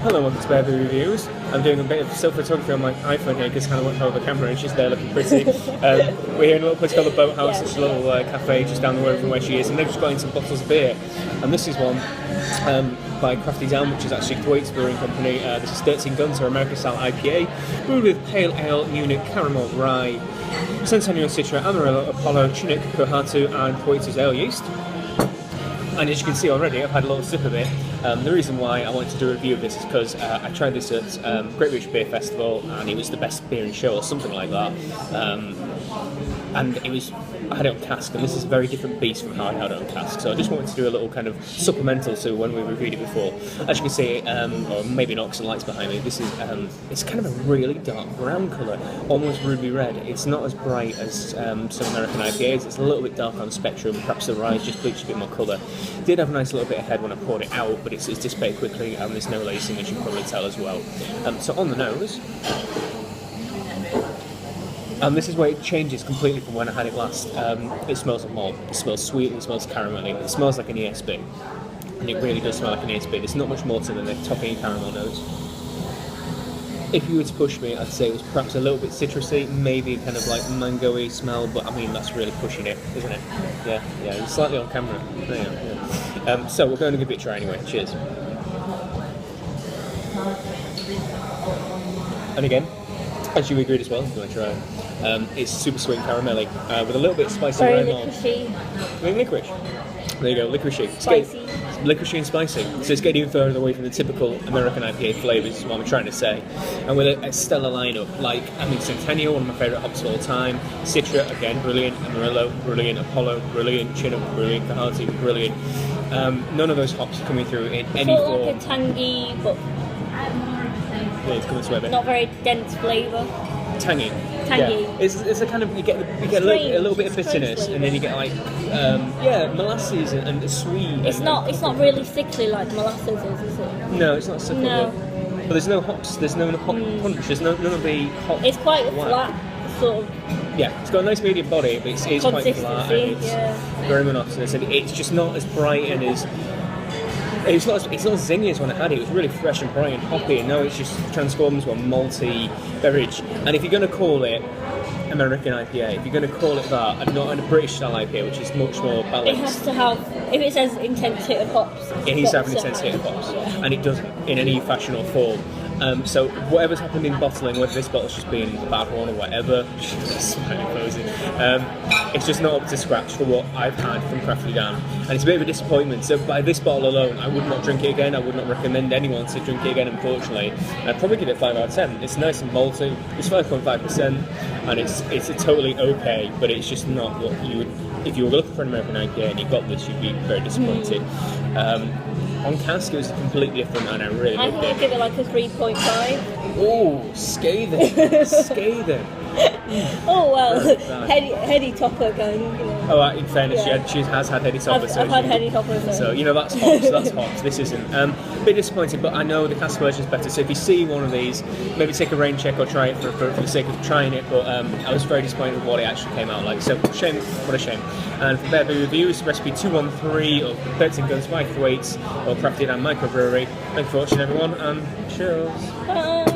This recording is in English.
Hello, welcome to Bear Reviews. I'm doing a bit of self-photography on my iPhone here because Hannah won't hold the camera and she's there looking pretty. We're here in a little place called the Boathouse. It's a little cafe just down the road from where she is, and they've just got in some bottles of beer. And this is one by Crafty, which is actually Thwaites Brewing Company. This is 13 Guns, or American-style IPA, brewed with pale ale, Munich, caramel, rye, Centennial Citra, Amarillo, Apollo, Chinook, Kohatu, and Thwaites ale yeast. And as you can see already, I've had a little sip of it. The reason why I wanted to do a review of this is because I tried this at Great British Beer Festival, and it was the best beer in show or something like that. And I had it on cask, and this is a very different beast from how I had it on cask. So I just wanted to do a little kind of supplemental to when we reviewed it before. As you can see, or maybe not because the light's behind me, this is it's kind of a really dark brown colour, almost ruby red. It's not as bright as some American IPAs. It's a little bit dark on the spectrum. Perhaps the rye just bleached a bit more colour. Did have a nice little bit of head when I poured it out, but it's dissipated quickly, and there's no lacing, as you can probably tell as well. So on the nose. And this is where it changes completely from when I had it last. It smells of malt. It smells sweet. It smells caramelly. It smells like an ESB, and it really does smell like an ESB. There's not much more to than the topping caramel notes. If you were to push me, I'd say it was perhaps a little bit citrusy, maybe kind of like mango-y smell, but I mean that's really pushing it, isn't it? Yeah. It's slightly on camera. Yeah. So we're going to give it a try anyway. Cheers. And again, as you agreed as well, I'm going to try. It's super sweet and caramelly, with a little bit of spicy rye malt. Licorice. There you go, licoricey. Spicy. Licoricey and spicy. So it's getting further away from the typical American IPA flavours, is what I'm trying to say. And with a stellar lineup, Centennial, one of my favourite hops of all time. Citra, again, brilliant. Amarillo, brilliant. Apollo, brilliant. Chinook, brilliant. Kohatu, brilliant. None of those hops are coming through in any form. Like a tangy, but it's coming to not very dense flavour. Tangy. Yeah. It's a kind of you get a little bit of bitterness, and then you get like molasses and sweet. It's not really sickly like molasses is it? No, it's not sickly. No. But there's no hops. There's no hop punch. There's none of the hop. It's quite flat, sort of. Yeah, it's got a nice medium body, but it's quite flat and it's very monotonous, and it's just not as bright and as. It's not zingy as when I had it. It was really fresh and bright and hoppy, and now it's just transformed into a malty beverage. And if you're going to call it American IPA, if you're going to call it that, and not a British style IPA, which is much more balanced, it has to have. If it says intense hit of hops, it needs to have an intense hit of hops, and it doesn't in any fashion or form. So whatever's happened in bottling, whether this bottle's just been a bad one or whatever, it's just not up to scratch for what I've had from Crafty, and it's a bit of a disappointment. So by this bottle alone, I would not drink it again. I would not recommend anyone to drink it again, unfortunately. I'd probably give it 5 out of 10. It's nice and malty. It's 5.5%, and it's a totally okay, but it's just not what you would if you were looking for an American IPA and you got this. You'd be very disappointed. On cask, it was completely different, and I really loved it. I'm going to give it like a 3.5. Oh, scathing. Scathing. Oh, well, heady topper going, you know. Oh, in fairness, she has had heady topper. I've had heady topper. So, that's hops. This isn't. A bit disappointed, but I know the cask version is better. So if you see one of these, maybe take a rain check or try it for the sake of trying it. But I was very disappointed with what it actually came out like. So, shame. What a shame. And for Bear Reviews, recipe 213 of 13 Guns by Thwaites or Crafty and Microbrewery. Thanks for watching, everyone, and cheers. Bye.